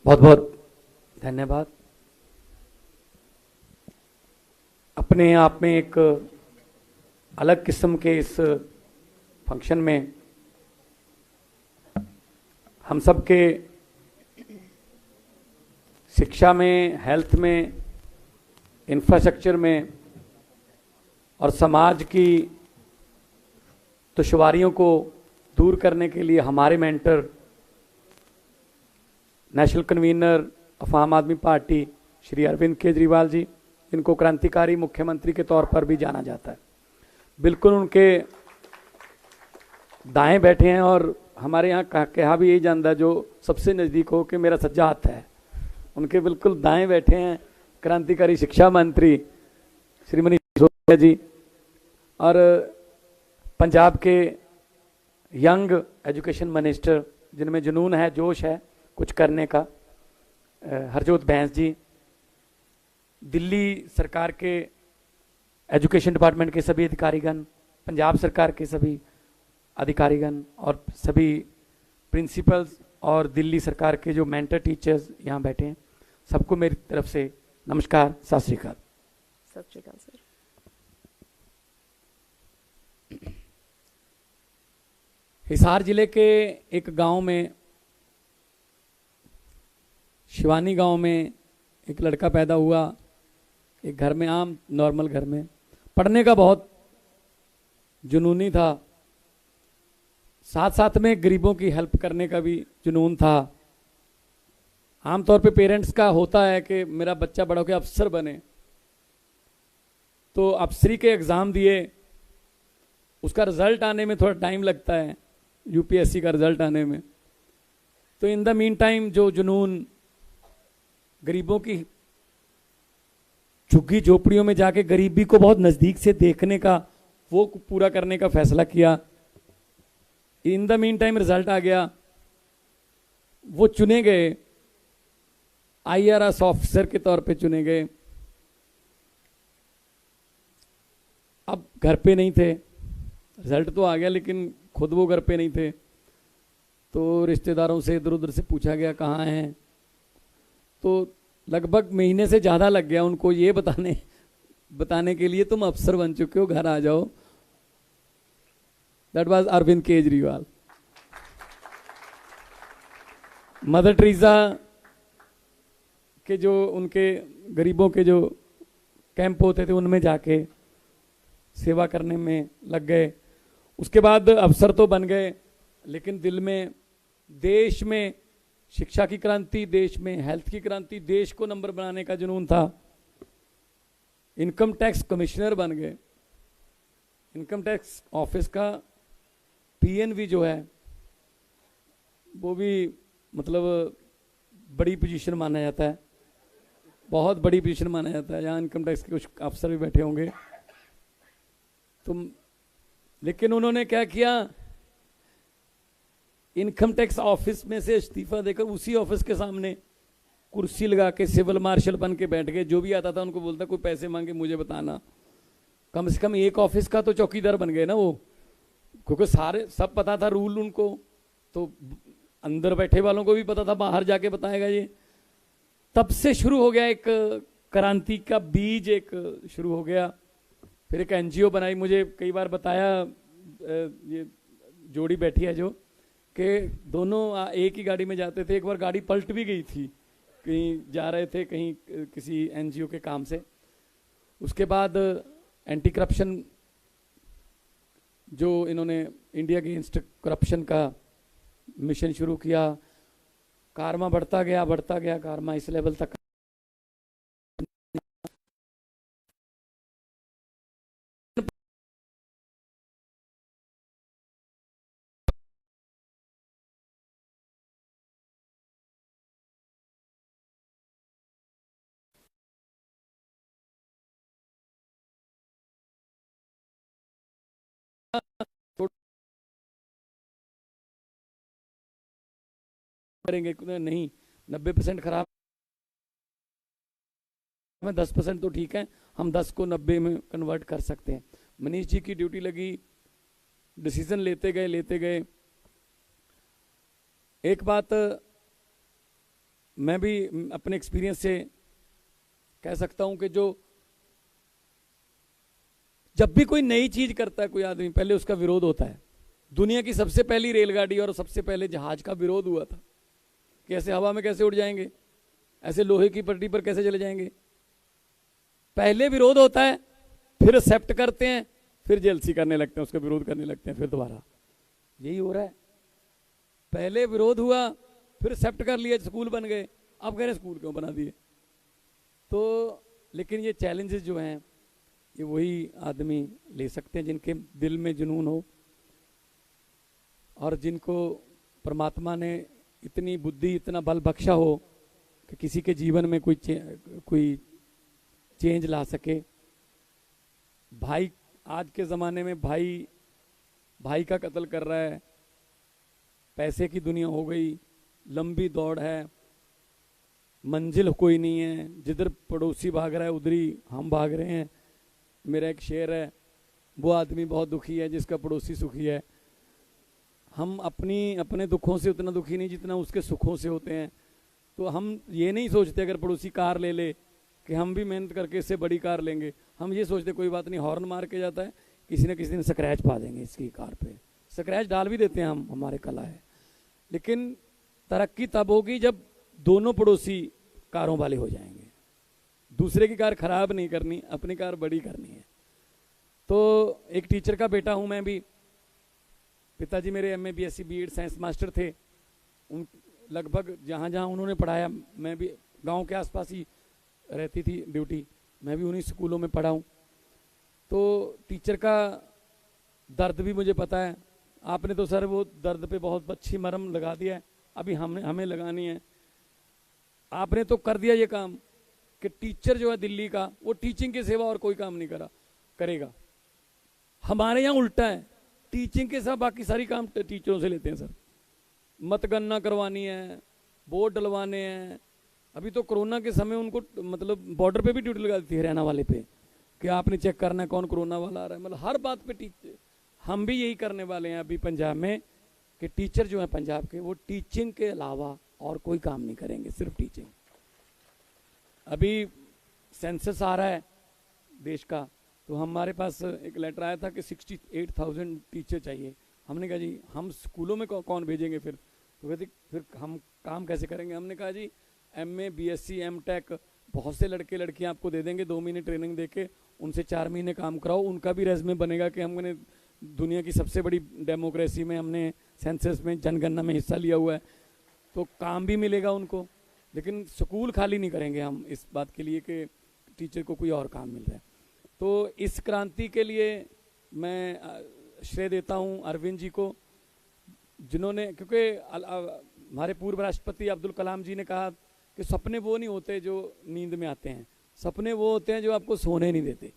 बहुत बहुत धन्यवाद। अपने आप में एक अलग किस्म के इस फंक्शन में हम सब के शिक्षा में, हेल्थ में, इंफ्रास्ट्रक्चर में और समाज की दुश्वारियों को दूर करने के लिए हमारे मेंटर, नेशनल कन्वीनर ऑफ आम आदमी पार्टी श्री अरविंद केजरीवाल जी, इनको क्रांतिकारी मुख्यमंत्री के तौर पर भी जाना जाता है, बिल्कुल उनके दाएं बैठे हैं। और हमारे यहाँ कहा भी यही जानता है जो सबसे नज़दीक हो कि मेरा सज्जा हाथ है, उनके बिल्कुल दाएं बैठे हैं क्रांतिकारी शिक्षा मंत्री श्री मनीष सिसोदिया जी, और पंजाब के यंग एजुकेशन मिनिस्टर जिनमें जुनून है, जोश है कुछ करने का, हरजोत बैंस जी, दिल्ली सरकार के एजुकेशन डिपार्टमेंट के सभी अधिकारीगण, पंजाब सरकार के सभी अधिकारीगण और सभी प्रिंसिपल्स और दिल्ली सरकार के जो मेंटर टीचर्स यहाँ बैठे हैं, सबको मेरी तरफ से नमस्कार, सत श्री अकाल। सत श्री अकाल सर। हिसार जिले के एक गांव में, शिवानी गांव में एक लड़का पैदा हुआ, एक घर में, आम नॉर्मल घर में। पढ़ने का बहुत जुनूनी था, साथ साथ में गरीबों की हेल्प करने का भी जुनून था। आमतौर पे पेरेंट्स का होता है कि मेरा बच्चा बड़ा होकर अफसर बने, तो अफसरी के एग्ज़ाम दिए, उसका रिजल्ट आने में थोड़ा टाइम लगता है, यूपीएससी का रिजल्ट आने में। तो इन द मीन टाइम जो जुनून गरीबों की झुग्गी झोपड़ियों में जाके गरीबी को बहुत नज़दीक से देखने का, वो पूरा करने का फैसला किया। In the meantime result आ गया, वो चुने गए, आईआरएस ऑफिसर के तौर पे चुने गए। अब घर पे नहीं थे, रिजल्ट तो आ गया लेकिन खुद वो घर पे नहीं थे, तो रिश्तेदारों से इधर उधर से पूछा गया कहाँ हैं, तो लगभग महीने से ज़्यादा लग गया उनको ये बताने के लिए तुम अफसर बन चुके हो, घर आ जाओ। That was Arvind Kejriwal. Mother Teresa के जो उनके गरीबों के जो कैंप होते थे उनमें जाके सेवा करने में लग गए। उसके बाद अफसर तो बन गए, लेकिन दिल में देश में शिक्षा की क्रांति, देश में हेल्थ की क्रांति, देश को नंबर बनाने का जुनून था। इनकम टैक्स कमिश्नर बन गए। इनकम टैक्स ऑफिस का पीएनवी जो है वो भी मतलब बड़ी पोजीशन माना जाता है, बहुत बड़ी पोजीशन माना जाता है। यहाँ इनकम टैक्स के कुछ अफसर भी बैठे होंगे। तो लेकिन उन्होंने क्या किया, इनकम टैक्स ऑफिस में से इस्तीफा देकर उसी ऑफिस के सामने कुर्सी लगा के सिविल मार्शल बन के बैठ गए। जो भी आता था उनको बोलता कोई पैसे मांगे मुझे बताना। कम से कम एक ऑफिस का तो चौकीदार बन गए ना वो, क्योंकि सारे सब पता था रूल उनको, तो अंदर बैठे वालों को भी पता था बाहर जाके बताएगा ये। तब से शुरू हो गया एक क्रांति का बीज, एक शुरू हो गया। फिर एक एनजीओ बनाई। मुझे कई बार बताया, ये जोड़ी बैठी है जो, कि दोनों एक ही गाड़ी में जाते थे। एक बार गाड़ी पलट भी गई थी, कहीं जा रहे थे कहीं किसी एनजीओ के काम से। उसके बाद एंटी करप्शन जो इन्होंने इंडिया अगेंस्ट करप्शन का मिशन शुरू किया, कारमा बढ़ता गया कारमा इस लेवल तक। करेंगे नहीं, 90% खराब में 10% तो ठीक है, हम 10 को 90 में कन्वर्ट कर सकते हैं। मनीष जी की ड्यूटी लगी, डिसीजन लेते गए। एक बात मैं भी अपने एक्सपीरियंस से कह सकता हूं कि जब भी कोई नई चीज करता है कोई आदमी, पहले उसका विरोध होता है। दुनिया की सबसे पहली रेलगाड़ी और सबसे पहले जहाज का विरोध हुआ था कि ऐसे हवा में कैसे उड़ जाएंगे, ऐसे लोहे की पटरी पर कैसे चले जाएंगे। पहले विरोध होता है, फिर एक्सेप्ट करते हैं, फिर जेलसी करने लगते हैं, उसका विरोध करने लगते हैं, फिर दोबारा। यही हो रहा है। पहले विरोध हुआ, फिर एक्सेप्ट कर लिया, स्कूल बन गए, अब कह रहे स्कूल क्यों बना दिए। तो लेकिन ये चैलेंजेस जो हैं ये वही आदमी ले सकते हैं जिनके दिल में जुनून हो और जिनको परमात्मा ने इतनी बुद्धि, इतना बल बख्शा हो कि किसी के जीवन में कोई चेंज ला सके। भाई, आज के ज़माने में भाई का कत्ल कर रहा है, पैसे की दुनिया हो गई, लंबी दौड़ है, मंजिल कोई नहीं है, जिधर पड़ोसी भाग रहा है उधर ही हम भाग रहे हैं। मेरा एक शेर है, वो आदमी बहुत दुखी है जिसका पड़ोसी सुखी है। हम अपने दुखों से उतना दुखी नहीं जितना उसके सुखों से होते हैं। तो हम ये नहीं सोचते अगर पड़ोसी कार ले ले कि हम भी मेहनत करके इससे बड़ी कार लेंगे। हम ये सोचते कोई बात नहीं, हॉर्न मार के जाता है, किसी न किसी दिन स्क्रैच पा देंगे इसकी कार पे, स्क्रैच डाल भी देते हैं हम, हमारे कला है। लेकिन तरक्की तब होगी जब दोनों पड़ोसी कारों वाले हो जाएंगे। दूसरे की कार खराब नहीं करनी, अपनी कार बड़ी करनी है। तो एक टीचर का बेटा हूं मैं भी। पिताजी मेरे MA BSc BEd science master थे। उन लगभग जहाँ जहाँ उन्होंने पढ़ाया, मैं भी गांव के आसपास ही रहती थी ड्यूटी, मैं भी उन्हीं स्कूलों में पढ़ा हूँ। तो टीचर का दर्द भी मुझे पता है। आपने तो सर वो दर्द पे बहुत अच्छी मरहम लगा दिया है, अभी हमें लगानी है। आपने तो कर दिया ये काम कि टीचर जो है दिल्ली का, वो टीचिंग के सिवा और कोई काम नहीं करेगा। हमारे यहाँ उल्टा है, टीचिंग के सिवा बाकी सारी काम टीचरों से लेते हैं सर। मतगणना करवानी है, वोट डलवाने हैं। अभी तो कोरोना के समय उनको मतलब बॉर्डर पे भी ड्यूटी लगा देती है हरियाणा वाले पे कि आपने चेक करना है कौन कोरोना वाला आ रहा है। मतलब हर बात पे टीचर। हम भी यही करने वाले हैं अभी पंजाब में कि टीचर जो है पंजाब के, वो टीचिंग के अलावा और कोई काम नहीं करेंगे, सिर्फ टीचिंग। अभी सेंसस आ रहा है देश का, तो हमारे पास एक लेटर आया था कि 68,000 टीचर चाहिए। हमने कहा जी हम स्कूलों में कौन भेजेंगे फिर। तो कहते फिर हम काम कैसे करेंगे। हमने कहा जी MA BSc MTech बहुत से लड़के लड़कियां आपको दे देंगे, 2 महीने ट्रेनिंग देके उनसे 4 महीने काम कराओ, उनका भी रेज्यूमे बनेगा कि हमने दुनिया की सबसे बड़ी डेमोक्रेसी में हमने सेंसस में जनगणना में हिस्सा लिया हुआ है। तो काम भी मिलेगा उनको। लेकिन स्कूल खाली नहीं करेंगे हम इस बात के लिए कि टीचर को कोई और काम मिल रहा है। तो इस क्रांति के लिए मैं श्रेय देता हूं अरविंद जी को, जिन्होंने, क्योंकि हमारे पूर्व राष्ट्रपति अब्दुल कलाम जी ने कहा कि सपने वो नहीं होते जो नींद में आते हैं, सपने वो होते हैं जो आपको सोने नहीं देते।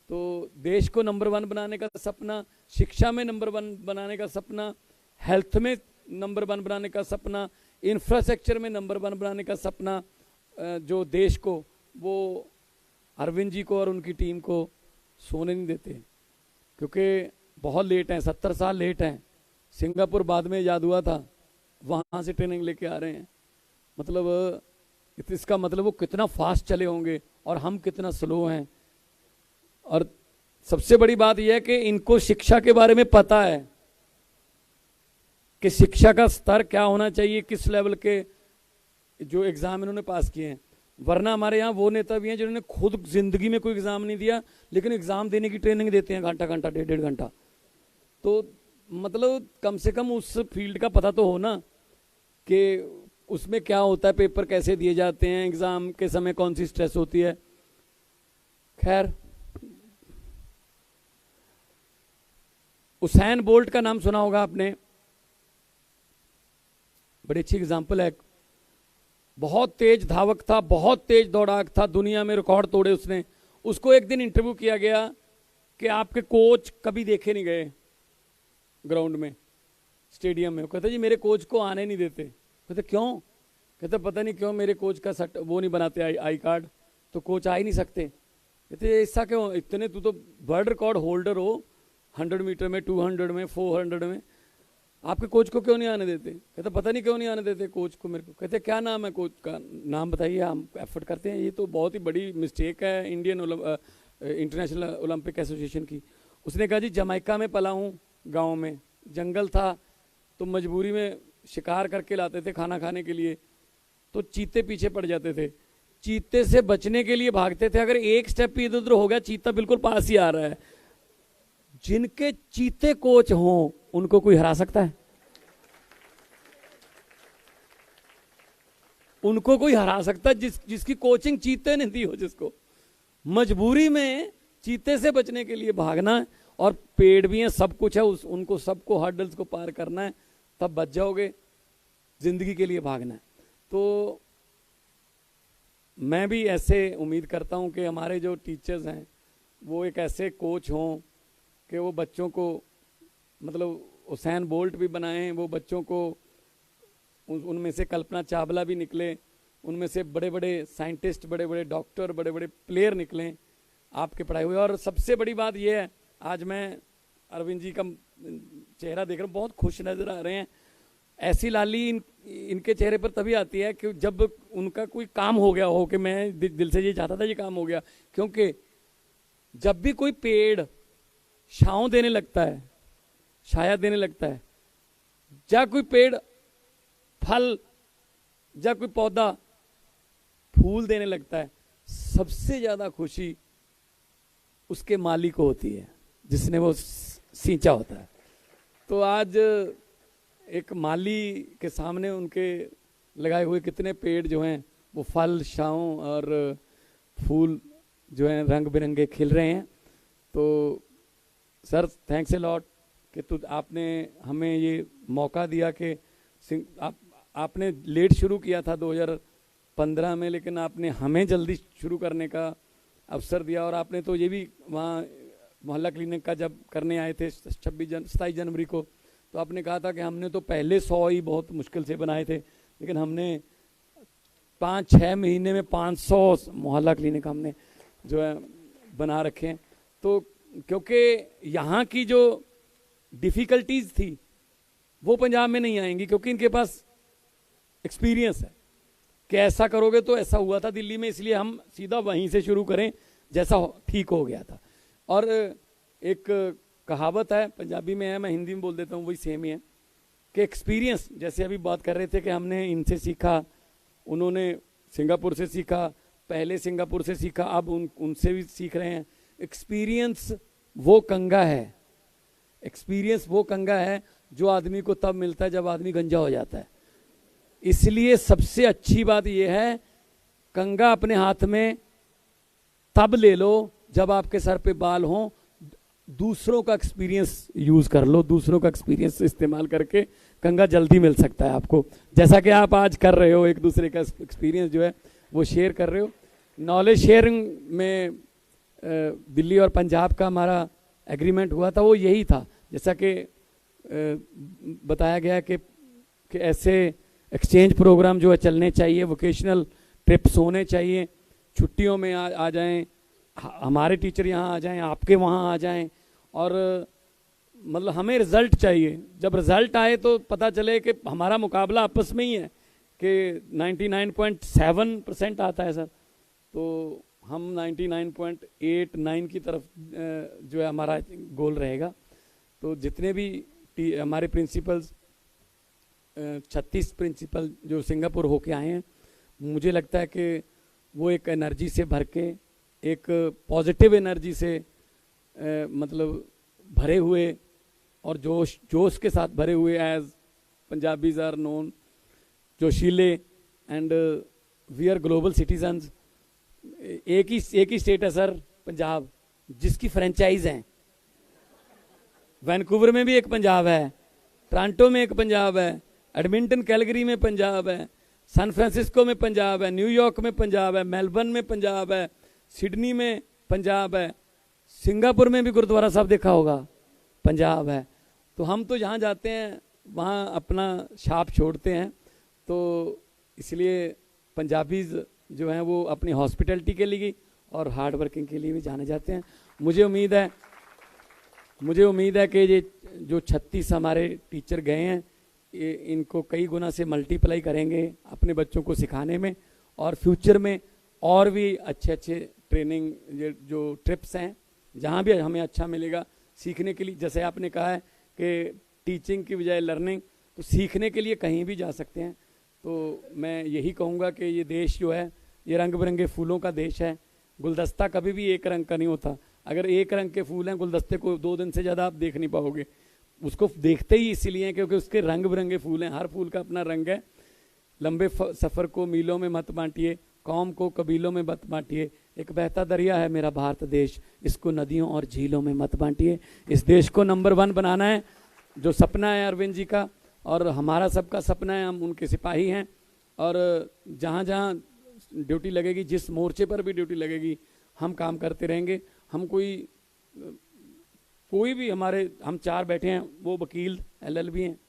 तो देश को नंबर 1 बनाने का सपना, शिक्षा में नंबर 1 बनाने का सपना, हेल्थ में नंबर 1 बनाने का सपना, इंफ्रास्ट्रक्चर में नंबर 1 बनाने का सपना, जो देश को, वो अरविंद जी को और उनकी टीम को सोने नहीं देते। क्योंकि बहुत लेट हैं, 70 साल लेट हैं। सिंगापुर बाद में याद हुआ था, वहाँ से ट्रेनिंग लेके आ रहे हैं। मतलब इसका मतलब वो कितना फास्ट चले होंगे और हम कितना स्लो हैं। और सबसे बड़ी बात यह है कि इनको शिक्षा के बारे में पता है कि शिक्षा का स्तर क्या होना चाहिए, किस लेवल के जो एग्जाम इन्होंने पास किए हैं। वरना हमारे यहाँ वो नेता भी हैं जिन्होंने खुद जिंदगी में कोई एग्जाम नहीं दिया, लेकिन एग्जाम देने की ट्रेनिंग देते हैं घंटा घंटा, 1.5 घंटा। तो मतलब कम से कम उस फील्ड का पता तो हो ना कि उसमें क्या होता है, पेपर कैसे दिए जाते हैं, एग्जाम के समय कौन सी स्ट्रेस होती है। खैर, उसैन बोल्ट का नाम सुना होगा आपने, बड़ी अच्छी एग्जाम्पल है। बहुत तेज धावक था, बहुत तेज दौड़ाक था, दुनिया में रिकॉर्ड तोड़े उसने। उसको एक दिन इंटरव्यू किया गया कि आपके कोच कभी देखे नहीं गए ग्राउंड में, स्टेडियम में। कहते जी मेरे कोच को आने नहीं देते। कहते क्यों? कहते पता नहीं क्यों, मेरे कोच का वो नहीं बनाते आई कार्ड, तो कोच आ ही नहीं सकते। कहते ऐसा क्यों? इतने तू तो वर्ल्ड रिकॉर्ड होल्डर हो, 100 मीटर में, 200 में, 400 में। आपके कोच को क्यों नहीं आने देते? कहते पता नहीं क्यों नहीं आने देते कोच को मेरे को। कहते क्या नाम है कोच का? नाम बताइए, हम एफर्ट करते हैं। ये तो बहुत ही बड़ी मिस्टेक है इंडियन इंटरनेशनल ओलंपिक एसोसिएशन की। उसने कहा जी जमैका में पला हूँ, गाँव में जंगल था तो मजबूरी में शिकार करके लाते थे खाना खाने के लिए, तो चीते पीछे पड़ जाते थे, चीते से बचने के लिए भागते थे। अगर एक स्टेप इधर उधर हो गया चीता बिल्कुल पास ही आ रहा है। जिनके चीते कोच हों उनको कोई हरा सकता है? उनको कोई हरा सकता है जिसकी कोचिंग चीते ने दी हो, जिसको मजबूरी में चीते से बचने के लिए भागना है। और पेड़ भी हैं, सब कुछ है, उनको सबको हर्डल्स को पार करना है, तब बच जाओगे। जिंदगी के लिए भागना है। तो मैं भी ऐसे उम्मीद करता हूं कि हमारे जो टीचर्स हैं वो एक ऐसे कोच हों कि वो बच्चों को, मतलब हुसैन बोल्ट भी बनाएं, वो बच्चों को उनमें से कल्पना चावला भी निकले, उनमें से बड़े बड़े साइंटिस्ट, बड़े बड़े डॉक्टर, बड़े बड़े प्लेयर निकलें आपके पढ़ाए हुए। और सबसे बड़ी बात यह है, आज मैं अरविंद जी का चेहरा देख रहा हूँ, बहुत खुश नजर आ रहे हैं। ऐसी लाली इनके चेहरे पर तभी आती है कि जब उनका कोई काम हो गया हो, कि मैं दिल से ये चाहता था ये काम हो गया। क्योंकि जब भी कोई पेड़ छांव देने लगता है, छाया देने लगता है, या कोई पेड़ फल, या कोई पौधा फूल देने लगता है, सबसे ज्यादा खुशी उसके मालिक को होती है जिसने वो सींचा होता है। तो आज एक माली के सामने उनके लगाए हुए कितने पेड़ जो हैं वो फल, छांव और फूल जो हैं रंग बिरंगे खिल रहे हैं। तो सर थैंक्स ए लॉट कि आपने हमें ये मौका दिया कि आपने लेट शुरू किया था 2015 में, लेकिन आपने हमें जल्दी शुरू करने का अवसर दिया। और आपने तो ये भी वहाँ मोहल्ला क्लिनिक का जब करने आए थे 27 जनवरी को, तो आपने कहा था कि हमने तो पहले 100 ही बहुत मुश्किल से बनाए थे, लेकिन हमने 5-6 महीने में 500 मोहल्ला क्लिनिक हमने जो है बना रखे हैं। तो क्योंकि यहाँ की जो डिफ़िकल्टीज थी वो पंजाब में नहीं आएंगी, क्योंकि इनके पास एक्सपीरियंस है कि ऐसा करोगे तो ऐसा हुआ था दिल्ली में, इसलिए हम सीधा वहीं से शुरू करें जैसा ठीक हो गया था। और एक कहावत है, पंजाबी में है, मैं हिंदी में बोल देता हूँ, वही सेम ही है कि एक्सपीरियंस, जैसे अभी बात कर रहे थे कि हमने इनसे सीखा, उन्होंने सिंगापुर से सीखा, पहले सिंगापुर से सीखा, अब उनसे भी सीख रहे हैं। एक्सपीरियंस वो कंगा है, एक्सपीरियंस वो कंगा है जो आदमी को तब मिलता है जब आदमी गंजा हो जाता है। इसलिए सबसे अच्छी बात यह है, कंगा अपने हाथ में तब ले लो जब आपके सर पे बाल हों। दूसरों का एक्सपीरियंस यूज कर लो, दूसरों का एक्सपीरियंस इस्तेमाल करके कंगा जल्दी मिल सकता है आपको, जैसा कि आप आज कर रहे हो, एक दूसरे का एक्सपीरियंस जो है वो शेयर कर रहे हो। नॉलेज शेयरिंग में दिल्ली और पंजाब का हमारा एग्रीमेंट हुआ था, वो यही था, जैसा कि बताया गया कि ऐसे एक्सचेंज प्रोग्राम जो है चलने चाहिए, वोकेशनल ट्रिप्स होने चाहिए, छुट्टियों में आ जाएं, हमारे टीचर यहाँ आ जाएं, आपके वहाँ आ जाएं, और मतलब हमें रिजल्ट चाहिए। जब रिजल्ट आए तो पता चले कि हमारा मुकाबला आपस में ही है कि 99.7% आता है सर, तो हम 99.89 की तरफ जो है हमारा गोल रहेगा। तो जितने भी हमारे प्रिंसिपल्स 36 प्रिंसिपल जो सिंगापुर होके आए हैं, मुझे लगता है कि वो एक एनर्जी से भर के, एक पॉजिटिव एनर्जी से मतलब भरे हुए और जोश के साथ भरे हुए, एज पंजाबीज आर नोन जोशीले, and we are global citizens. एक ही स्टेट है सर पंजाब जिसकी फ्रेंचाइज हैं। वैनकूवर में भी एक पंजाब है, टोरंटो में एक पंजाब है, एडमिंटन कैलगरी में पंजाब है, सैन फ्रांसिस्को में पंजाब है, न्यूयॉर्क में पंजाब है, मेलबर्न में पंजाब है, सिडनी में पंजाब है, सिंगापुर में भी गुरुद्वारा साहब देखा होगा पंजाब है। तो हम तो जहाँ जाते हैं वहाँ अपना छाप छोड़ते हैं। तो इसलिए पंजाबीज जो हैं वो अपनी हॉस्पिटैलिटी के लिए और हार्ड वर्किंग के लिए भी जाने जाते हैं। मुझे उम्मीद है मुझे उम्मीद है कि ये जो 36 हमारे टीचर गए हैं, ये इनको कई गुना से मल्टीप्लाई करेंगे अपने बच्चों को सिखाने में, और फ्यूचर में और भी अच्छे अच्छे ट्रेनिंग जो ट्रिप्स हैं जहाँ भी हमें अच्छा मिलेगा सीखने के लिए, जैसे आपने कहा है कि टीचिंग की बजाय लर्निंग, तो सीखने के लिए कहीं भी जा सकते हैं। तो मैं यही कहूँगा कि ये देश जो है ये रंग बिरंगे फूलों का देश है। गुलदस्ता कभी भी एक रंग का नहीं होता। अगर एक रंग के फूल हैं, गुलदस्ते को 2 दिन से ज़्यादा आप देख नहीं पाओगे। उसको देखते ही इसीलिए हैं क्योंकि उसके रंग बिरंगे फूल हैं, हर फूल का अपना रंग है। लंबे सफ़र को मीलों में मत बांटिए, कौम को कबीलों में मत बांटिए, एक बहता दरिया है मेरा भारत देश, इसको नदियों और झीलों में मत बांटिए। इस देश को नंबर 1 बनाना है, जो सपना है अरविंद जी का और हमारा सबका सपना है, हम उनके सिपाही हैं। और जहाँ जहाँ ड्यूटी लगेगी, जिस मोर्चे पर भी ड्यूटी लगेगी, हम काम करते रहेंगे। हम कोई भी हम 4 बैठे हैं, वो वकील LLB हैं,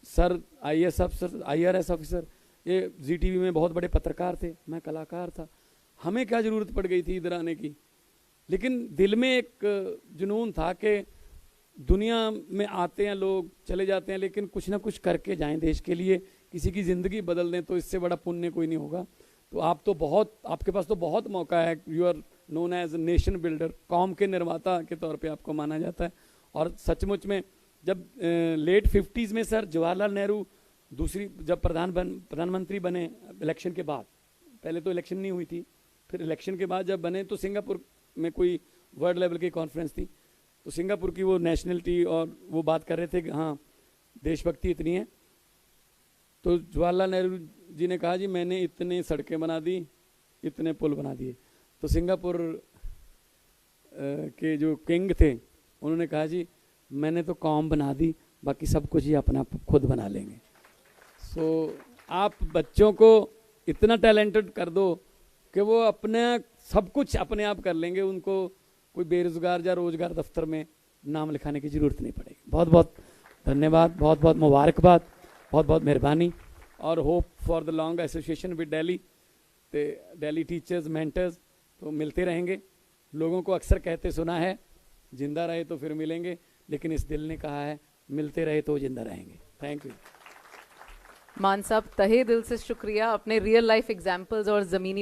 सर IAS अफसर, IRS ऑफिसर, ये ZTV में बहुत बड़े पत्रकार थे, मैं कलाकार था। हमें क्या ज़रूरत पड़ गई थी इधर आने की, लेकिन दिल में एक जुनून था कि दुनिया में आते हैं लोग, चले जाते हैं, लेकिन कुछ ना कुछ करके जाएं देश के लिए, किसी की ज़िंदगी बदल दें, तो इससे बड़ा पुण्य कोई नहीं होगा। तो आपके पास तो बहुत मौका है। You are known as nation builder, कौम के निर्माता के तौर पे आपको माना जाता है। और सचमुच में जब लेट 50s में सर जवाहरलाल नेहरू जब प्रधानमंत्री बने इलेक्शन के बाद, पहले तो इलेक्शन नहीं हुई थी, फिर इलेक्शन के बाद जब बने तो सिंगापुर में कोई वर्ल्ड लेवल की कॉन्फ्रेंस थी, तो सिंगापुर की वो नेशनलिटी और वो बात कर रहे थे कि हाँ देशभक्ति इतनी है। तो जवाहरलाल नेहरू जी ने कहा जी मैंने इतने सड़कें बना दी, इतने पुल बना दिए। तो सिंगापुर के जो किंग थे उन्होंने कहा जी मैंने तो कौम बना दी, बाकी सब कुछ ही अपना खुद बना लेंगे। सो आप बच्चों को इतना टैलेंटेड कर दो कि वो अपने सब कुछ अपने आप कर लेंगे, उनको कोई बेरोजगार या रोजगार दफ्तर में नाम लिखाने की ज़रूरत नहीं पड़ेगी। बहुत बहुत धन्यवाद, बहुत बहुत मुबारकबाद, बहुत बहुत मेहरबानी, और hope for the long association with Delhi teachers mentors. तो मिलते रहेंगे। लोगों को अक्सर कहते सुना है जिंदा रहे तो फिर मिलेंगे, लेकिन इस दिल ने कहा है मिलते रहे तो जिंदा रहेंगे। Thank you. मान साहब, तहे दिल से शुक्रिया अपने रियल लाइफ एग्जाम्पल्स और ज़मीनी